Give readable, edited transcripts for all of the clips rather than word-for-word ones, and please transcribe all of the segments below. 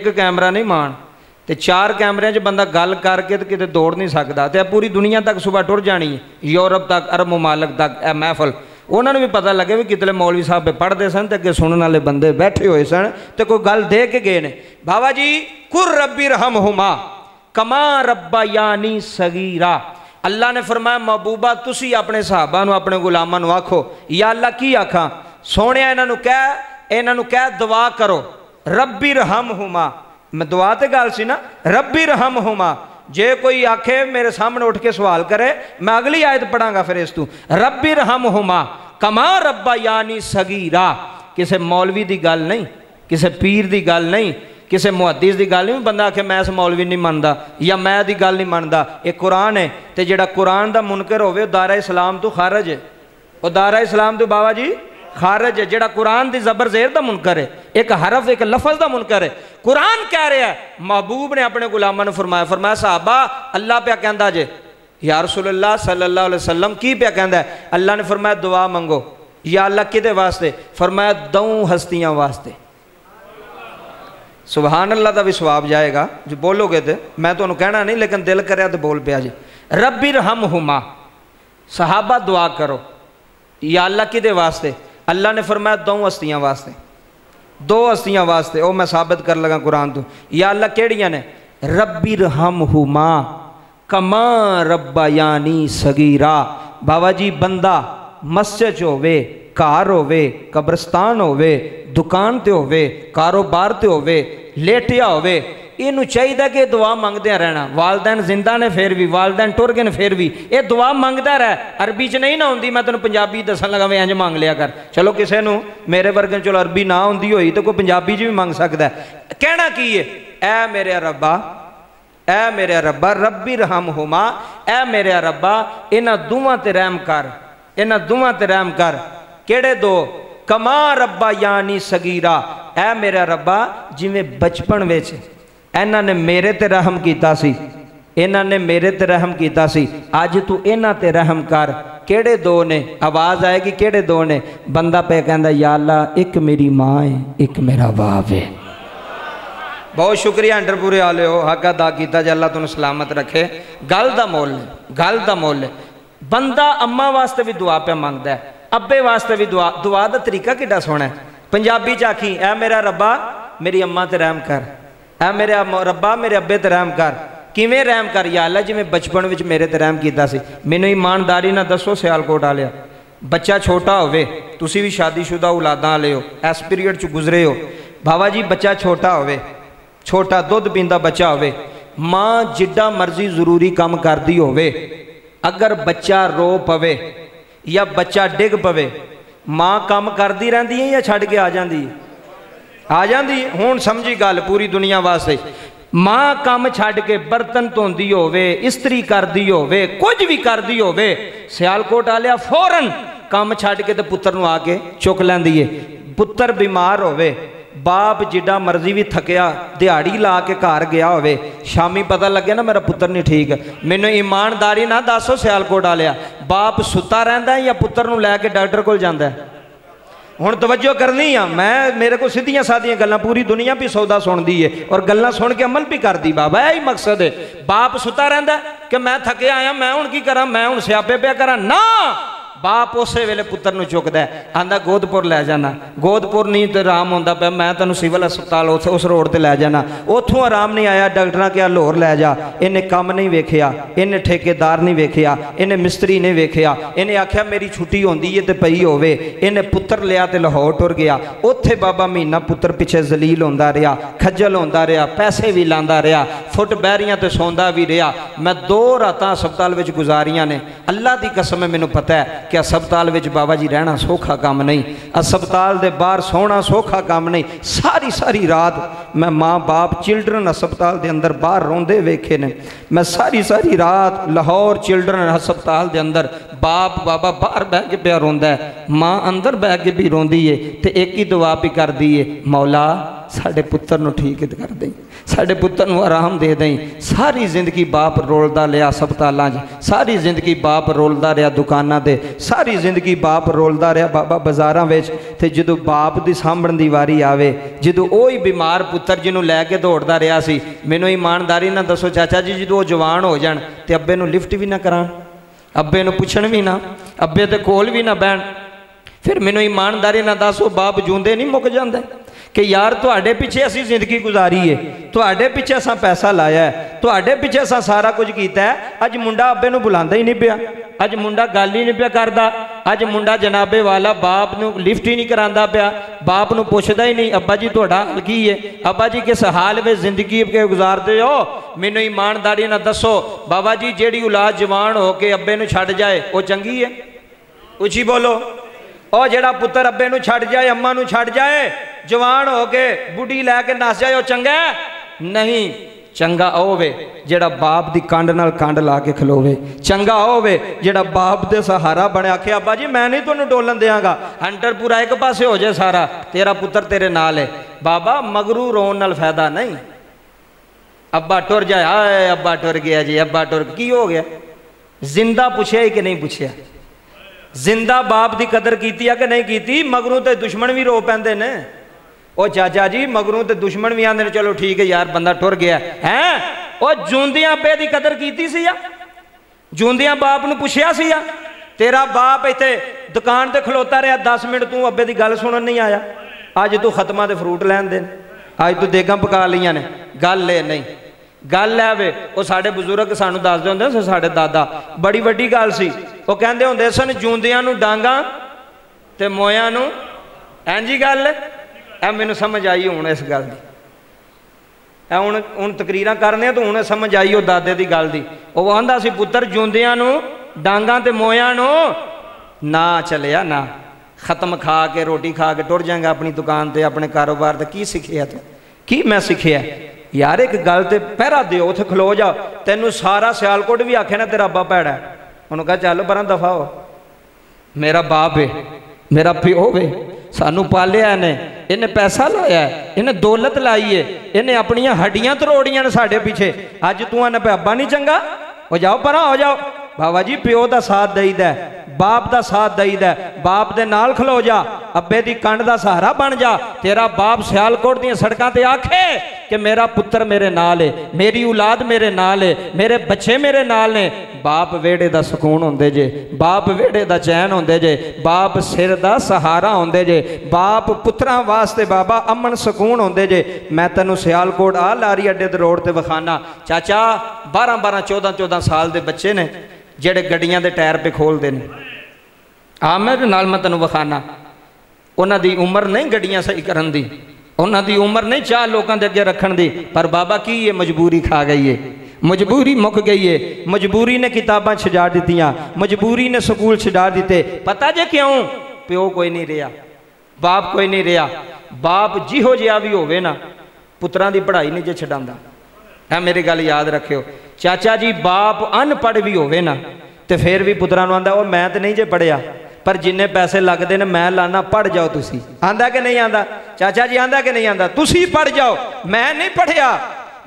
एक कैमरा नहीं मान, तो 4 कैमरिਆਂ 'ਚ बंदा गल करके तो किते दौड़ नहीं सकता। तो पूरी दुनिया तक सुबह टुर जानी है, यूरोप तक, अरब मुमालक तक। यह महफल उन्होंने भी पता लगे भी कितने मौलवी साहब पढ़ते सन, तो अगे सुनने वाले बंदे बैठे हुए सन, तो कोई गल दे के गए ने। बाबा जी कुर रब्बी रहमहुमा कमा रब्बा यानी सगीरा। अल्लाह ने फरमाया महबूबा तुसी अपने साहबा नूं अपने गुलामां नूं आखो, या अल्लाह की आखा सोने, इन्हां नूं कह दुआ करो रब्बी रहमहुमा। मैं दुआ ते गल सी ना, रब्बी रहमहुमा। जे कोई आखे मेरे सामने उठ के सवाल करे, मैं अगली आयत पढ़ांगा फिर इस तू, रब्बी रहमहुमा कमा रब्बा यानी सगीरा। किसी मौलवी की गल नहीं, किसी पीर की गल नहीं, किसी मुहद्दिस की गल नहीं। बंदा आखे मैं इस मौलवी नहीं मानता या मैं दी गल नहीं मानता। एक कुरान है, तो जिहड़ा कुरान का मुनकर होवे दारा इस्लाम तो खारज है, वो दारा इस्लाम तो बाबा जी खारज है। जिहड़ा कुरान की जबर ज़ेर का मुनकर है, एक हरफ एक लफज का मुनकर है। कुरान कह रहा है, महबूब ने अपने गुलामां नूं फरमाया साहबा अल्लाह प्या कहंदा जे या रसूलुल्लाह सल्लल्लाहु अलैहि वसल्लम की प्या कहंदा है। अल्लाह ने फरमाया दुआ मंगो। या अल्लाह किदे वास्ते? फरमाया 2 हस्तियां वास्ते। सुभान अल्लाह का भी सवाब जाएगा जो बोलोगे तो, मैं तुहानूं कहना नहीं लेकिन दिल करया तो बोल पिया जी। रब्बी रहमहुमा, सहाबा दुआ करो। या अल्लाह किदे वास्ते? अल्लाह ने फरमाया 2 हस्तियां वास्ते, 2 हस्तियां वास्ते। वो मैं साबित कर लगा कुरान तो। या अल्लाह केड़ियां ने? रब्बी रहमहुमा कमा रब्बा यानी सगीरा। बाबा जी बंदा मस्जिद होवे, घर होवे, कब्रस्तान होवे, दुकान ते होवे, कारोबार ते होवे, लेटिया होवे, इनू चाहिए कि दुआ मंगदे रहना। वालदैन जिंदा ने फिर भी, वालदैन टुर गए फिर भी, ये दुआ मंगदा रह। अरबी च नहीं ना आउंदी, मैं तेनों पंजाबी दसन लगा वे इंज मंग लिया कर। चलो किसी नूं मेरे वर्गे चलो अरबी ना आउंदी होई तो कोई पंजाबी च भी मंग सकता है। कहना की है? ऐ मेरे रब्बा, ऐ मेरे रब्बा रब्बी रहमहुमा, ऐ मेरे रब्बा इन्हां दोवां ते रहम कर, इन्हां दोवां ते रहम कर। केड़े 2? कमा रब्बा यानी सगीरा। ऐ मेरा रब्बा जिवें बचपन विच इन्हां ने मेरे ते रहम कीता सी, इन्हां ने मेरे ते रहम कीता सी, अज तू इन्हां ते रहम कर। केड़े 2 ने? आवाज़ आएगी केड़े 2 ने? बंदा पे कहंदा या अल्लाह एक मेरी माँ है, एक मेरा बाप है। बहुत शुक्रिया अंडरपुरे वाले हो, हक अदा किया जे अल्लाह तुहानूं सलामत रखे। गल दा मोल है, गल दा मोल है। बंदा अम्मा वास्ते भी दुआ पे मंगदा है, अब्बे वास्ते भी दुआ। दुआ का तरीका किड्डा सोहना है। पंजाबी च आखी ऐ मेरा रब्बा मेरी अम्मा ते रहम कर, ऐ मेरा रब्बा मेरे अब्बे ते रहम कर। किवें रहम कर? या अल्लाह जिवें बचपन विच मेरे ते रहम कीता सी। मैनूं ईमानदारी ना दसो सियालकोट वालिया, बच्चा छोटा होवे, तुसीं भी शादीशुदा औलादां वाले हो, इस पीरियड च गुजरे हो। बाबा जी बच्चा छोटा होवे, छोटा दुध पींदा बच्चा होवे, माँ जिड्डा मर्जी जरूरी काम करदी होवे, अगर बच्चा रो पवे या बच्चा डिग पवे, माँ काम करती रहती है या छड़ के आ जाती है? आ जाती है। हुण समझी गल पूरी दुनिया वास्ते। माँ काम छड़ के बर्तन धोंदी होवे, इस्त्री करदी होवे, कुछ भी करदी होवे, सियालकोट वालिया फौरन काम छड़ के तो पुत्र नूं आके चुक लैंदी है। पुत्र बीमार होवे, बाप जिड्डा मर्जी भी थकिया दिहाड़ी ला के घर गया होवे, शामी पता लगे ना मेरा पुत्र नहीं ठीक, मैनूं ईमानदारी ना दसो सियालकोट वालिया, बाप सुता रहिंदा है या पुत्र नूं लैके डॉक्टर कोल जांदा है? हुण तवज्जो करनी आ, मैं मेरे को सीधियां सादियां गल्लां, पूरी दुनिया भी सौदा सुनती है और गल्लां सुन के अमल भी करती। बाबा यही मकसद है। बाप सुता रहिंदा कि मैं थके आया, मैं हुण की करा, मैं हुण सियापे पिया करा ना। बाप उस वेले पुत्र नूं चुकदा है, आंदा गोदपुर लै जाना, गोदपुर नहीं तो आराम होंदा पिया, मैं तैनूं सिविल हस्पताल उस रोड ते लै जाना, उत्थों आराम नहीं आया, डॉक्टरां क्या लाहौर लै जा। इन्हें काम नहीं वेखिया, इन्हें ठेकेदार नहीं वेखिया, इन्हें मिस्त्री नहीं वेखिया, इन्हें आख्या मेरी छुट्टी होंदी है तो पई होवे, इन्हें पुत्र लिया तो लाहौर टुर गया। उत्थे बाबा महीना पुत्र पिछे जलील होंदा रहा, खज्जल होंदा रहा, पैसे भी लांदा रहा, फुट बहरियां तो सौंदा भी रहा। मैं 2 रातां हस्पताल विच गुजारियां ने। अल्लाह की कसम है मैनूं पता है कि अस्पताल विच बाबा जी रहना सौखा काम नहीं, अस्पताल दे बाहर सोना सौखा काम नहीं। सारी सारी रात मैं माँ बाप चिल्ड्रन अस्पताल दे अंदर बाहर रोंदे वेखे ने। मैं सारी सारी रात लाहौर चिल्ड्रन अस्पताल दे अंदर बाप बाबा बाहर बह के पिया रोंदा है, माँ अंदर बह के भी रोंदी है, तो एक ही दुआ भी कर दी है, मौला साडे पुत्तर नूं ठीक कर दें, साडे पुत्तर नूं आराम दे दें। सारी जिंदगी बाप रोलदा लिया हस्पतालों, सारी जिंदगी बाप रोलदा रहा दुकानां ते, सारी जिंदगी बाप रोलदा रहा बाबा बाज़ारां विच। ते जदों बाप दी सामभण दी वारी आवे, जदों ओही बीमार पुत्तर जिन्हों लैके दौड़दा रहा सी, मैनूं ईमानदारी नाल दसो चाचा जी, जदों जवान हो जाण ते अब्बे नूं लिफ्ट भी ना कराण, अब्बे नूं पुछण भी ना, अब्बे दे कोल भी ना बहन, फिर मैनूं ईमानदारी नाल दसो बाप जूंदे नहीं मुक जांदे कि यार तुहाडे पिछे असी जिंदगी गुजारी है, तुहाडे पिछे असां पैसा लाया है, तुहाडे पिछे असां सारा कुछ कीता है। अज मुंडा अब्बे नूं बुलांदा ही नहीं पिया, अज मुंडा गल ही नहीं पिया करदा, अज मुंडा जनाबे वाला बाप नूं लिफ्ट ही नहीं करांदा पिया, बाप नूं पुछदा ही नहीं अब्बा जी तुहाडा हाल की है, अब्बा जी किस हाल में जिंदगी के गुजारदे हो, मैनूं ईमानदारी नाल दसो बाबा जी, जिहड़ी औलाद जवान हो के अब्बे नूं छड्ड जाए वो चंगी है? उची बोलो। और जिहड़ा पुत्तर अब्बे नूं छड्ड जाए, अम्मा नूं छड्ड जाए, जवान हो के बुढ़ी लैके नस जाए, वो चंगा है? नहीं। चंगा होवे जिहड़ा बाप दी कंड नाल कंड ला के खलोवे, चंगा होवे जिहड़ा बाप दे सहारा बने, आखे अब्बा जी मैं नहीं तुहानूं डोलन देंगा, हंटर पूरा एक पासे हो जाए सारा, तेरा पुत्तर तेरे नाल है। बाबा मगरू रोन नाल फायदा नहीं, अब्बा टुर जाए, हाय अब्बा टुर गया जी, अब्बा टुर की हो गया? जिंदा पुछया ही कि नहीं पुछया? जिंदा बाप की कदर की कि नहीं की? मगरों तो दुश्मन भी रो पैंदे ने, ओ चाचा जी मगरों तो दुश्मन भी आते हैं, चलो ठीक है यार बंदा टुर गया है। ओ जूंदियां अब्बे की कदर की सी, जूंदियां बाप नूं पुछया सी? तेरा बाप इत्थे दुकान ते खलोता रहा 10 मिनट, तू अब्बे की गल सुनन नहीं आया? अज तू खत्मा दे फ्रूट लैन दे, अज तू देगां पका लियां ने, गल है नहीं। गल है वे वो साडे बजुर्ग सानू दसदे हुंदे, साडे दादा बड़ी वड्डी गल सी, वो कहंदे हुंदे सन जूंदियां नूं डांगां ते मोयां नूं, इंजी गल है। मैनूं समझ आई हुण इस गल दी, हुण तकरीरां करने तो हुण समझ आई वो दादे दी गल दी। वो आंदा सी पुत्तर जूंदियां नूं डांगां ते मोयां नूं ना चलिया ना, खत्म खा के रोटी खा के टुर जाएगा अपनी दुकान ते अपने कारोबार ते। की सिखिया तू? की मैं सिखिया यार? एक गल ते पहरा दिओ, उत्थे खलो जा, तैनूं सारा सियालकोट भी आखे ना तेरा अब्बा भैड़ा है, उन्होंने कहा चल पर दफा हो, मेरा बाप है, मेरा प्यो है, सानू पालिया इन्हें पैसा लाया है, इन्हें दौलत लाई है, इन्हें अपनियां हड्डियां तरोड़ियां ने साडे पीछे, अज तू आना पे अब्बा नहीं चंगा, हो जाओ पर हो जाओ। बाबा जी प्यो का साथ दईदा, बाप का साथ दईदा, बाप दे नाल खलो जा, अब्बे दी कंड दा सहारा बन जा। तेरा बाप सियालकोट दी सड़कों ते आखे कि मेरा पुत्र मेरे नाल है, मेरी औलाद मेरे नाल है, मेरे बच्चे मेरे नाल ने, बाप वेड़े दा सुकून होंदे जे, बाप वेड़े दा चैन होंदे जे, बाप सिर दा सहारा होंदे जे, बाप पुत्रां वास्ते बाबा अमन सुकून होंदे जे। मैं तैनूं सियालकोट आ लारी अड्डे दे रोड ते विखाना, चाचा 12-12 14-14 साल दे बच्चे ने जेड़े गड्डियां दे टायर पे खोलते हैं, आ मेरे नाल मैं तैनूं विखाना, उन्हां दी उम्र नहीं गड्डियां सही करन दी, उन्हां दी उम्र नहीं चाह लोगों के अगे रखण दी, पर बाबा की ये मजबूरी खा गई है, मजबूरी मुक गई है, मजबूरी ने किताबां छजा दित्तियां, मजबूरी ने स्कूल छजा दिते। पता जे क्यों? प्यो कोई नहीं रहा, बाप कोई नहीं रहा। बाप जिहो जिहा भी होवे ना, पुत्रां दी पढ़ाई नहीं जे छडांदा, है मेरी गल याद रखियो। चाचा जी बाप अनपढ़ भी होवे ना तो फिर भी पुत्रां नूं आंदा ओ मैं तो नहीं जे पढ़िया, पर जिन्ने पैसे लगते हैं मैं लाना, पढ़ जाओ तुसी। आंदा कि नहीं आंदा? चाचा जी आंदा कि नहीं आंदा? तुसी पढ़ जाओ, मैं नहीं पढ़िया,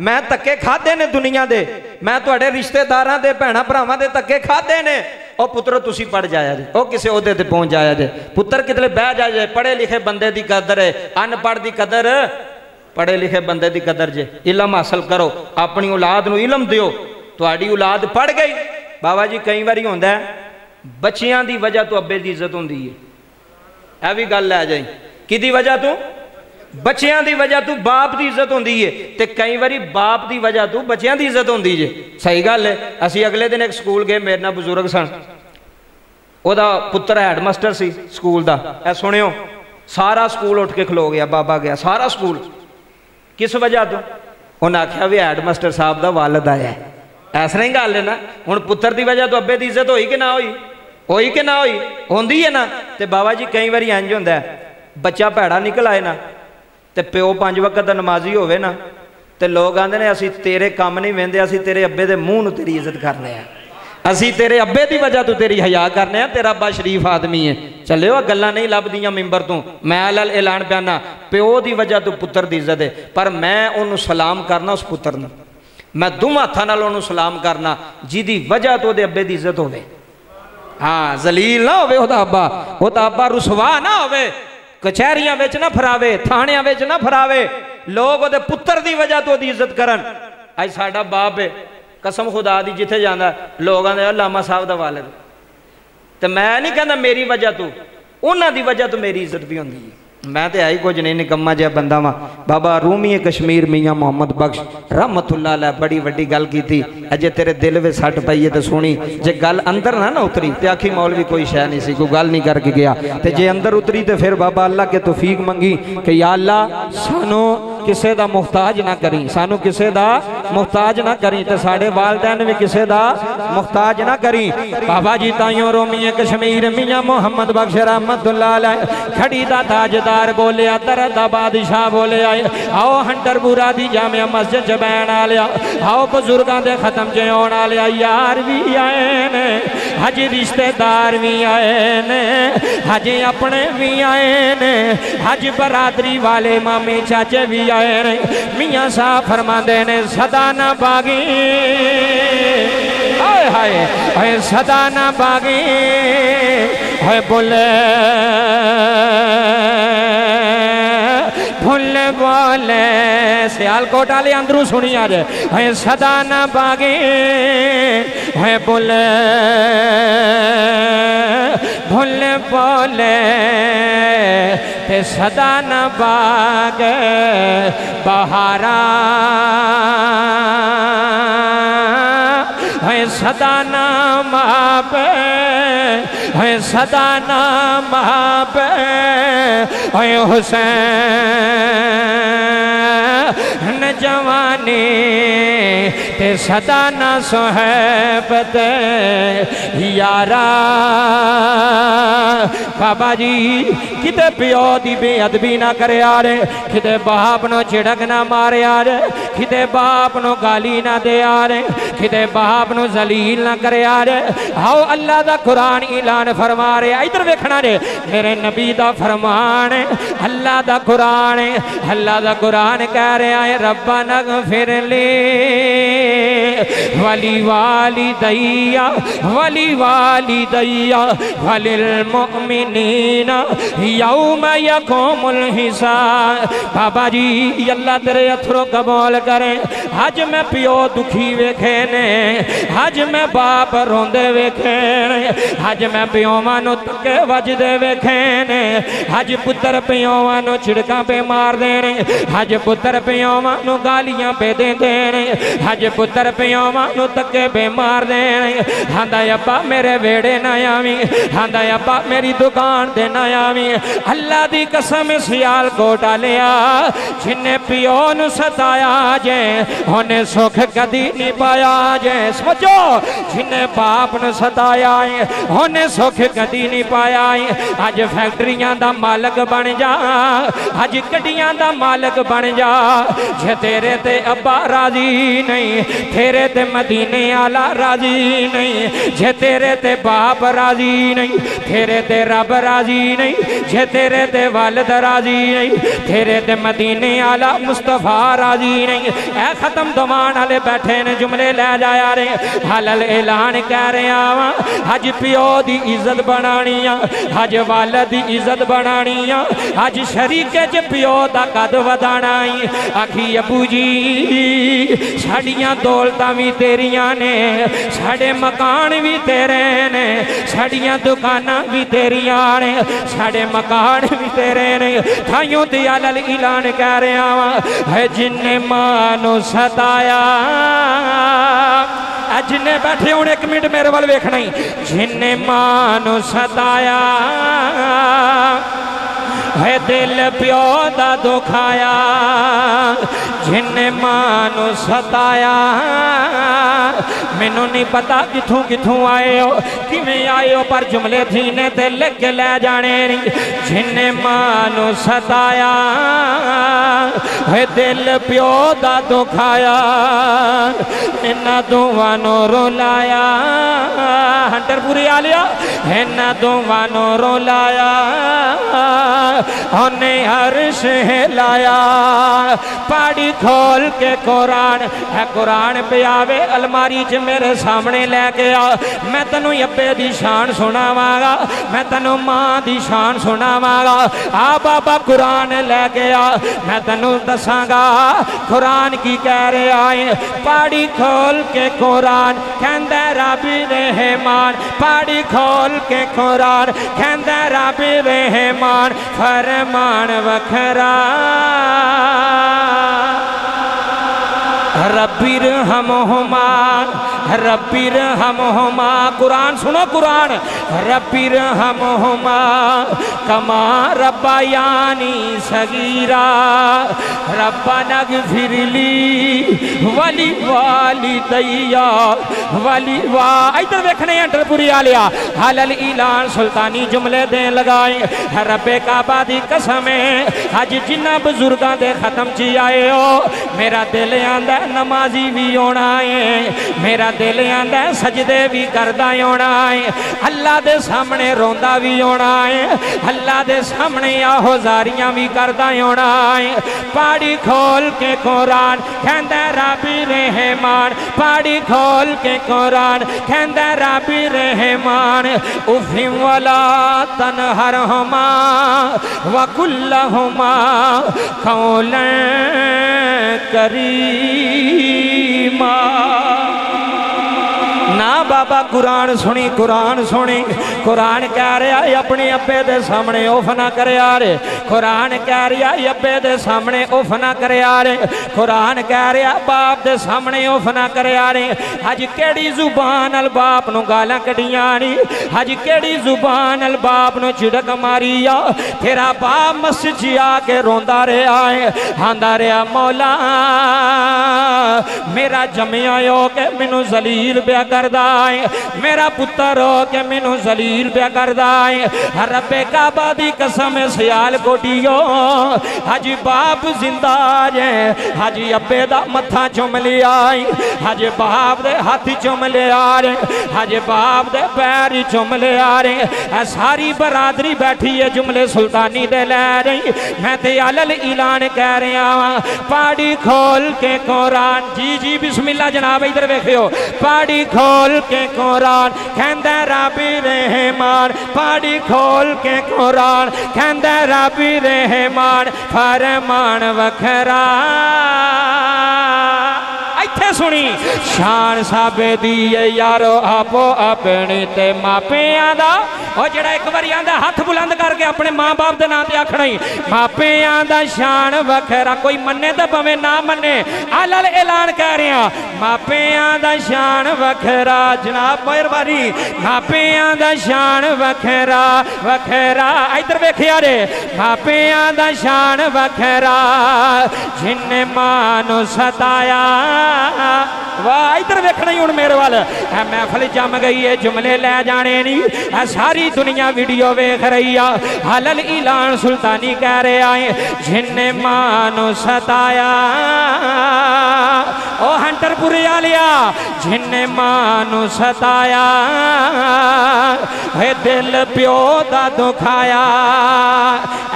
मैं धक्के खाधे ने दुनिया दे, मैं तुहाडे रिश्तेदारां दे भैणां भरावां दे धक्के खाधे ने। ओ पुत्र तुसी पढ़ जाया जे, ओ किसी ओहदे ते पहुंच जाया जे, पुत्र कितने बह जाया जे। पढ़े लिखे बंदे दी कदर है, अनपढ़ दी कदर, पढ़े लिखे बंदे दी कदर जे। इलम हासिल करो, अपनी औलाद नूं इलम दिओ, तुहाडी औलाद पढ़ गई। बाबा जी कई बारी होंदा है बच्चियां दी वजह तो अब्बे दी इज्जत होंदी है, यह भी गल लै जाए, किहदी वजह तो? बच्चियां दी वजह तो बाप दी इज्जत होंदी है, ते कई बारी बाप दी वजह तो बच्चियां दी इज्जत होंदी जे। सही गल है। असीं अगले दिन एक स्कूल गए, मेरे नाल बजुर्ग सन, ओहदा पुत्र हैडमास्टर सी स्कूल दा। ऐ सुनियो, सारा स्कूल उठ के खलो गया, बाबा गया, सारा स्कूल। किस वजह तो? उन्हें आख्या भी हैडमास्टर साहब का वालद आया है। इस तरह ही गल है ना। हुण पुत्र की वजह तो अब्बे की इज्जत होई कि ना होई? होई कि ना होई? होंदी है ना। तो बाबा जी कई बार इंज होंदा है, बच्चा भैड़ा निकल आए ना, तो प्यो 5 वक्त का नमाजी होवे ना, तो लोग आंदे ने असीं तेरे काम नहीं वेंदे, असीं तेरे अब्बे दे मूँह नूं तेरी इज्जत करने आ, اسی تیرے ابے دی وجہ تو تیری حیا کرنے ہیں، تیرا ابا شریف آدمی ہے، چلے ہو گلاں نہیں لب دیاں ممبر تو، میں علل اعلان پیانا پیو دی وجہ تو پتر دی عزت ہے، پر میں انہوں سلام کرنا اس پتر نے، میں دوما تھا نال انہوں سلام کرنا جی دی وجہ تو دے ابے دی عزت ہوئے، ہاں ذلیل نہ ہوئے ہوتا ابا رسوا نہ ہوئے، کچھیریاں ویچ نہ پھراوے، تھانیاں ویچ نہ پھراوے، لوگ دے پتر دی وجہ تو دی عزت کرن۔ آج ساڑھا باپ ہے، قسم خدا دی جتھے جاندہ لوگاں دے علامہ صاحب دا والد، تو میں نہیں کہنا میری وجہ تو، انہاں دی وجہ تو میری عزت بھی ہوندی ہے۔ میں تے آئی کچھ نہیں نکمہ جے بندہ ماں، بابا رومی کشمیر میاں محمد بخش رحمت اللہ علیہ بڑی وڈی گل کی تھی، اجے تیرے دل وے سٹ پائیے تے سونی، جے گل اندر نہ اتری تے آکھی مولوی کوئی شے نہیں سی، کوئی گل نہیں کر کے گیا، تے جے اندر اتری تے پھر بابا اللہ کے توفیق منگی کہ یا اللہ سانو کسے دا محتاج نہ کریں، سانو کسے دا محتاج نہ کریں، تے ساڑے والدین بھی کسے دا محتاج نہ کریں۔ بابا جی تائیوں رومی کشمیر میاں محمد بخش رحمت اللہ علیہ کھڑی دا تاجدار بولے درد بادشاہ بولے آئے، آؤ ہنٹر بورا دی جامعہ مسجد جبین آلیا، آؤ بزرگاں دے ختم جیون آلیا، یار بھی آئے نے حج رشتہ دار بھی آئے نے حج اپنے بھی آئے نے حج برادری والے مامی چاچے بھی آئے نے، میاں صاحب فرما دے نے صدا نہ باغی، آئے ہائے اے صدا نہ باغی، اے بولے بھولے بولے سیال کوٹا لے اندرو سنی آجے، اے صدا نہ باغی، اے بولے بھولے بولے تے صدا نہ باغ بہارا، اے صدا نہ ماپ، اے صدا نہ ماپ، اے حسین جوانی تے صدا نہ صحبت یارا۔ بابا جی کتے پیو دی بے ادبی نہ کرے آرے، کتے باپ نو چڑک نہ مارے آرے، کتے باپ نو گالی نہ دے آرے، کتے باپ نو ذلیل نہ کرے آرے۔ آؤ اللہ دا قرآن اعلان فرما رہے، ادھر ویکھنا رہے میرے نبی دا فرمان، اللہ دا قرآن، اللہ دا قرآن کہہ رہے آئے ربنا اغفر لی ولی والدیا ولی والدیا وللمؤمنین یوم یقوم الحساب۔ بابا جی اللہ تیرے اتھروں قبول کریں، آج میں پیو دکھی ویکھے نے، آج میں باپ روندے ویکھے نے، آج میں پیو مانو تکے وجدے ویکھے نے، آج پتر پیو مانو چھڑکاں پہ مار دینے، آج پتر پیو مانو گالیاں پہ دے دینے، آج پتر پیو مانو تکے پہ مار دینے۔ ہاندہ ابا میرے ویڑے نہ آویں، ہاندہ ابا میری دکان دے نہ آویں، اللہ دی قسم سیال کو ڈالیا، جنہیں پیو نو ستایا جائیں انہیں سکھ کدی نہیں پایا جائیں۔ سمجھو جنہیں باپ نو ستایا ہے انہیں سکھ کدی نہیں پایا ہے۔ آج فیکٹریاں دا مالک بن جا، آج کڑیاں دا مالک بن جا، جے تیرے تے ابا راضی نہیں، تیرے تے مدینے آلہ راضی نہیں، جے تیرے تے باپ راضی نہیں، تیرے تے رب راضی نہیں، جے تیرے تے والد راضی نہیں، تیرے تے مدینے آلہ مصطفیٰ راضی نہیں۔ اے ختم دمان آلے بیٹھے نے جملے لے جایا رہے، حلال اعلان کہہ رہے آواں، آج پیو دی عزت بنانیاں، آج والد دی عزت بنانیاں، آج شریکے جے پیو دا قد ودانائی۔ آکھی ابو جی ساڑیاں دولتاں بھی تیریاں نے، ساڑے مکان بھی تیرے نے، ساڑیاں دکاناں بھی تیریاں نے، ساڑے مکان بھی تیرے نے۔ تھائیوں دیالل اعلان کہہ رہے آواں، ہے جن نے مانو ستایا، جنہیں بیٹھے ہوں ایک منٹ میرے وال ویکھنا ہی، جن نے مانو ستایا है दिल प्यो दा दुखाया जिन्ने मां नू सताया मैनू नहीं पता किथों किथों आए हो किवें आए हो पर जुमले थीने ते लिख के ले जाने जिन्ने मां नू सताया है दिल प्यो दा दुखाया इन्हां दोवां नू रुलाया हंटरपुरी आलिया इन्हां दोवां नू रुलाया उन्हें अर्श हिलाया पाड़ी खोल के कुरान है कुरान पे आवे अलमारी च मेरे सामने लेके आ मैं तेनू अब्बे दी शान सुनावांगा मैं तेनू मां दी शान सुनावांगा आ बाबा कुरान लेके आ मैं तेनू दसांगा कुरान की कह रहा है पाड़ी खोल के कुरान कहंदा रब्बी रहमान पाड़ी खोल के कुरान कहंदा रब्बी रहमान फरमान वखरा रब्बिर हमहुमा रब्बिर हमहुमा कुरान सुनो कुरान रब्बिर हमहुमा कमा रब्बायानी सगीरा रब्बना गफिरली वली वालिदैया वली वा इधर देखने अंटरपुरी आलिया हलल इलान सुल्तानी जुमले दें लगाए रब्बे काबा दी कसम अज जिन्ना बुजुर्गां दे खत्म ची आए हो मेरा दिल आंदा नमाजी भी होना है मेरा दिल आंदा सजदे भी करदा होना है अल्लाह दे सामने रोंदा भी होना है अल्लाह दे सामने आहोजारियां भी करदा होना है पाड़ी खोल के कुरान कहंदा रब्बी रहमान पाड़ी खोल के कुरान कहंदा रब्बी रहमान उफिम वला तनहरहुमा व कुल्लहुमा कौलन करीमा ना बाबा कुरान सुनी कुरान कह रहा है अपने अब्बे दे सामने उफ ना करे रे कुरान कह रहा है अब्बे दे सामने उफ ना करे रे कुरान कह रहा बाप दे सामने उफ ना करे रे अज केड़ी जुबान अल बाप नू गालां कढ़ियां नी अज केड़ी जुबान अल बाप नू झिड़क मारी आ तेरा बाप मस्जिद च आके रोंदा रहा है आंदा रहा मौला मेरा जमिया हो के मैनू जलील प्या करदा है मेरा पुत्र हो के मैनू जलील प्या करदा है रब्बे काबा दी कसम सियाल कोटियो हज बाप जिंदा जे हज अब्बे दा मत्था चुम लिया हज बाप दे हाथ चुम लिया रे हज बाप दे पैर चुम लिया रे सारी बरादरी बैठी है जुमले सुल्तानी दे लै रही मैं ते अलल ऐलान कह रहा वा पाड़ी खोल के कुरान जी जी बिस्मिल्लाह जनाब इधर वेखियो पाड़ी खोल के कुरान कहंदा रब्बी रहमान पाड़ी खोल के कुरान कहंदा रब्बी रहमान फरमान वखरा इत्थे सुनी शान साबे दी यारो आपो अपने ते मापियां दा और जड़ा एक बारी आंदा हाथ बुलंद करके अपने मां बाप दे नाम ते आखना ही मापियां दा शान वखरा कोई मन्ने तो भावें ना मन्ने अलल ऐलान कह रहा मापियां दा शान वखरा जनाब मेहरबानी मापियां दा शान वखरा वखरा इधर वेखिया रे मापियां दा शान वखरा जिन्ने मां नू सताया वाह इधर वेखना ही हुण मेरे वाल महफिल जम गई है जुमले लै जाने नहीं सारी दुनिया वीडियो वेख रही है हलल ऐलान सुल्तानी कह रहा है जिन्ने मां नू सताया ओ हंटरपुरी आलिया जिन्ने मां नू सताया है दिल प्यो दा दुखाया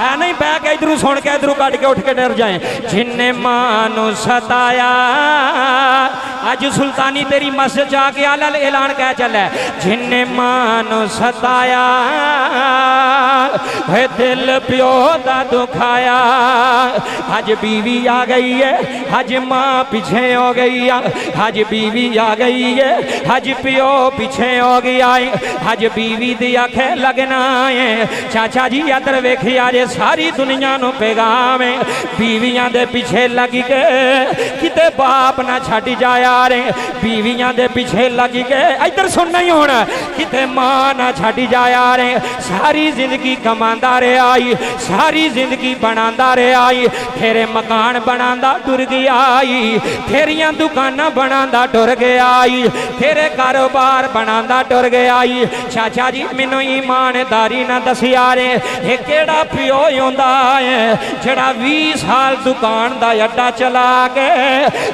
ऐ नहीं बह के इधरों सुन के इधरों कट के उठ के डर जाए जिन्ने मां नू सताया अज सुल्तानी तेरी मस्जिद जाके अलल ऐलान कह चला जिन्ने मां नू सताया है दिल प्यो दा दुखाया अज बीवी आ गई है अज मां पीछे हो गई है अज बीवी आ गई है अज प्यो पीछे हो गया है अज बीवी दी आखे लगना है चाचा जी अदर वेखिया जे सारी दुनिया नू पैगाम है बीवियां दे पीछे लग गए किते बाप ना छड़ जाया रे बीवियां दे पीछे लग गए इधर सुनना ही होना किते मां ना छड़ जाया रे सारी जिंदगी कमांदा रहा आई, सारी जिंदगी बनांदा रहा आई, तेरे मकान बनांदा टुर गया आई, तेरियां दुकानां बनांदा टुर गया आई, तेरे कारोबार बनांदा टुर गया आई। चाचा जी मैनू ईमानदारी ना दसिया रे ये केड़ा पियो होंदा है जेड़ा 20 साल दुकान दा अड्डा चला के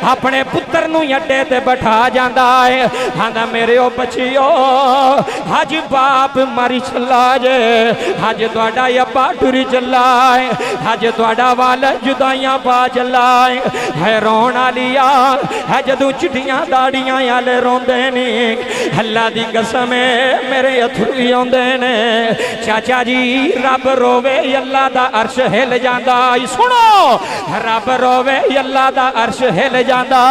अपने पुत्र नू अड्डे ते बैठा जांदा है। आंदा मेरे ओ बच्चियो अज बाप मरी चला जे, अज तुहाडा अब्बा टुरी चला है, अज तुहाडा वाल जुदाइयां पा चला है। रोण वालिया है जदों चिट्टियां दाड़ियां आले रोंदे ने, अल्लाह दी कसम है मेरे अथरू आउंदे ने। चाचा जी रब रोवे अल्लाह दा अर्श हिल जांदा। सुनो रब रोवे अल्लाह दा अर्श हिल जांदा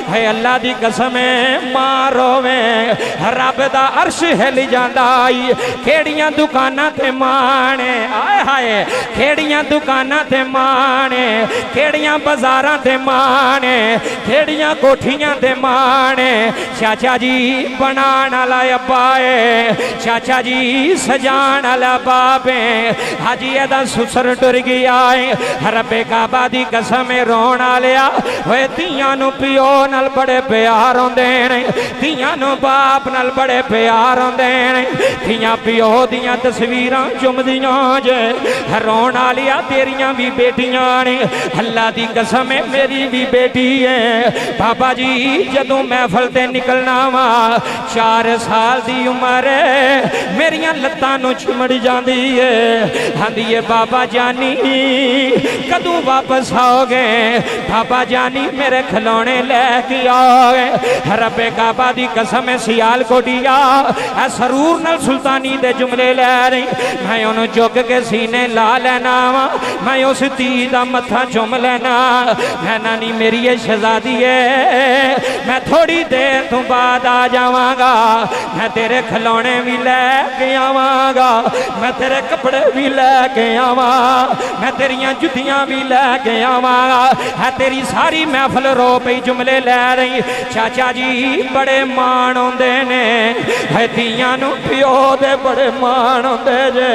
है। अल्लाह दी कसम है मां रोवे रब दा अर्श हिल जांदा। केड़ियां दुकानां ते माने आए हाय, केड़ियां दुकानां ते माने, केड़ियां बाजारां ते माने, केड़ियां कोठियां ते माने। चाचा जी बनाने वाला अब्बा है, चाचा जी सजान वाला बाप है। हाजी एदा सुसर टुर गया है। रब्बे काबा दी कसम रोण वालिया होए धीआं नूं पिओ नाल बड़े प्यार होंदे ने, धीआं नूं बाप नाल बड़े प्यार होंदे ने। धीआं पिओ दियां तस्वीरां चुमदियां जे, रोण वालिया तेरियां भी बेटियां ने। अल्लाह दी कसम है मेरी भी बेटी है। बाबा जी जदों महफल ते निकलना वा 4 साल दी उम्र है, मेरियां लत्तां नूं चिमड़ जांदी है। आंदी है बाबा जानी कदों वापस आओगे, बाबा जानी मेरे खिलौने लैके आओगे। रब्बे काबा दी कसम है सियाल कोटिया सरूर नाल सुल्तानी दे जुमले लै रही। मैं उन्होंने चुक के सीने ला लेना वा, मैं उस धी दा मत्था चुम लेना। मैं नानी मेरी ये शहजादी है, मैं थोड़ी देर तो बाद आ जावांगा, मैं तेरे खिलौने भी लैके आवांगा, मैं तेरे कपड़े भी लैके आवा, मैं तेरियां जुतियां भी लैके आवांगा। है तेरी सारी महफल रो पई जुमले लै रही। चाचा जी बड़े मान होंदे ने, है धीआं नूं पिओ दे बड़े मान होंदे जे,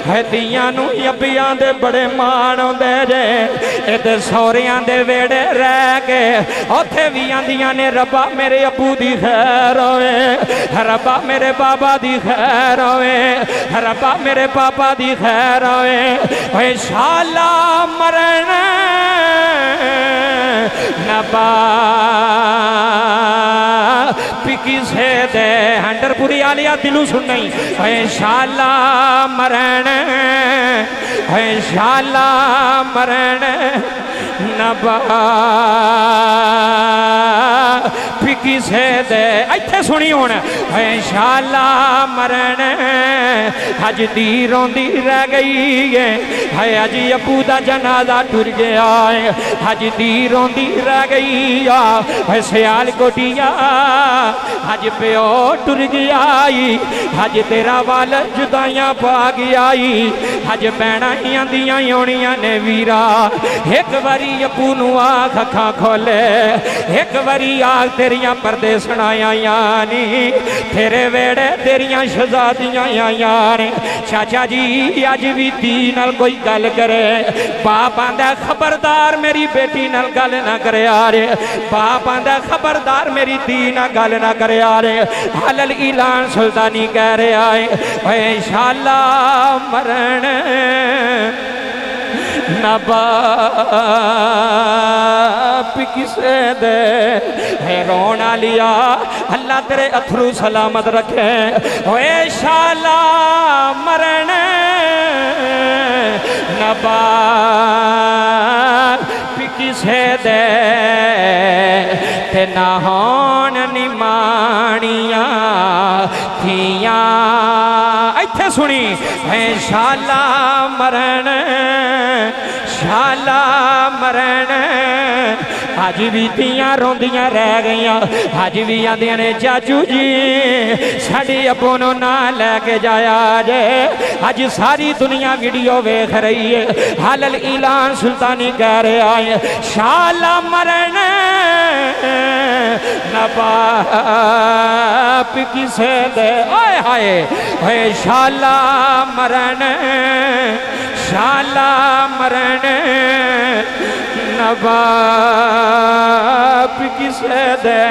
है धीआं नूं अब्बियां दे बड़े मान होंदे जे। इते सौहरियां दे वेड़े रह के उत्थे भी आंदियां ने रब्बा मेरे अब्बू दी खैर होवे, रब्बा मेरे बाबा दी खैर होवे, रब्बा मेरे पापा दी खैर होवे। शाला मरण नबा पिकी से दे हंडरपुरी आलिया दिलू सुन नहीं। शाला मरण, शाला मरण नबा पिकी से दे। इत्थे सुनी हुण शाला मरण अज दी रोंदी रह गई है, है अज अबू दा जनाजा टुर गया है, अज दी रोंदी रह गई है। सियाल कोटिया अज प्यो टुर गया, अज तेरा वाल जुदाइयां पा गया, अज भैणां आंदियां होणियां ने वीरा एक बारी अबू नूं आख अखां खोले, एक बारी आख तेरियां परदे सुनाया नी, तेरे वेड़े तेरियां शहजादियां आईयां ने। चाचा जी अज भी धी नाल कोई गल करे, बाप आंदा खबरदार मेरी बेटी नाल गल ना करे रे, बाप आंदा खबरदार मेरी धी नाल गल ना करे रे। हलल ऐलान सुल्तानी कह रहा है शाला मरण नबा किसे दे है रोना लिया। अल्लाह तेरे अथरू सलामत रखे। ओए शाला मरण नबा किसे दे ते ना होन निमाणिया थिया। इत्थे सुनी है शाला मरण, शाला मरण। अज भी तियां रोंदियां रह गई, अज भी आंदियां ने चाचू जी साडी अब्बू नूं ना लैके जाया जे। अज सारी दुनिया वीडियो वेख रही है। हलल ऐलान सुल्तानी कह रहा है शाला मरण नबा बाप किसे दे ओए हाय होए शाला मरण न बाप किसे दे